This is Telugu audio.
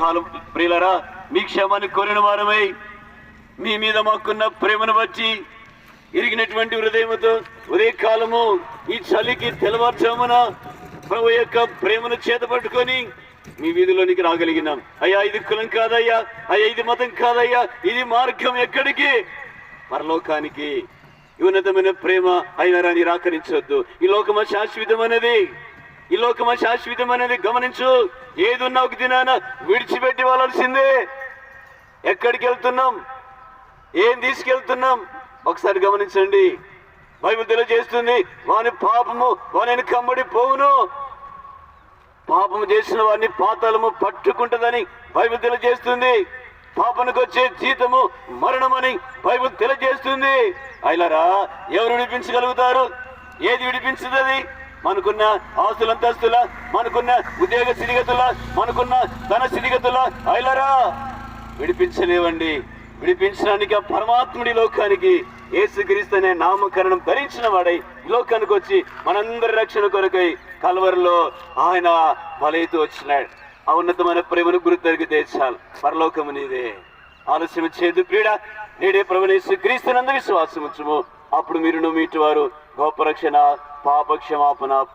కాలం ప్రియులరా, మీ క్షేమాన్ని కోరిన వారమై మీ మీద మాకున్న ప్రేమను బట్టి ఇరిగినటువంటి హృదయముతో ఉదయకాలము ఈ చలికి తెల్లవారుజామున ప్రభు యొక్క ప్రేమను చేతపట్టుకొని మీ వీధిలోనికి రాగలిగినాం. అయ్యా, ఇది కులం కాదయ్యా, అయ్యా ఇది మతం కాదయ్యా, ఇది మార్గం ఎక్కడికి? పరలోకానికి. ఉన్నతమైన ప్రేమ అయినా నిరాకరించవద్దు. ఈ లోకము శాశ్వతమైనది, ఈ లోకము శాశ్వతమైనది. గమనించు, ఏది ఉన్నా ఒక దినాన విడిచిపెట్టి వెళ్ళాల్సిందే. ఎక్కడికి వెళ్తున్నాం, ఏం తీసుకెళ్తున్నాం ఒకసారి గమనించండి. బైబిల్ తెలియజేస్తుంది, వాని పాపము వాని కమ్మడి పోవును. పాపము చేసిన వారిని పాతాళము పట్టుకుంటుందని బైబిల్ తెలియజేస్తుంది. పాపానికి వచ్చే జీతము మరణమని బైబిల్ తెలియజేస్తుంది. అయిలారా, ఎవరు విడిపించగలుగుతారు? ఏది విడిపించుతుంది? మనకున్న ఆస్తులంతస్తుల, మనకున్న ఉద్యోగ స్థితిగతుల, మనకున్న ధన స్థితిగతుల అయిలారా విడిపించలేవండి. విడిపించడానికి ఆ పరమాత్ముడి లోకానికి యేసుక్రీస్తు అనే నామకరణం ధరించిన వాడై ఈ లోకానికి వచ్చి మనందరి రక్షణ కొరకై కల్వరిలో ఆయన బలైతూ వచ్చినాడు. ఆ ఉన్నతమైన ప్రేమను గుర్తెరిగితే చాలు, పరలోకము నీదే. ఆలస్యం చేయదు ప్రియుడ, నేడే ప్రభువైన యేసుక్రీస్తునందు విశ్వాసం ఉంచుము. అప్పుడు మీరును మీటి వారు గొప్ప రక్షణ, పాప క్షమాపణ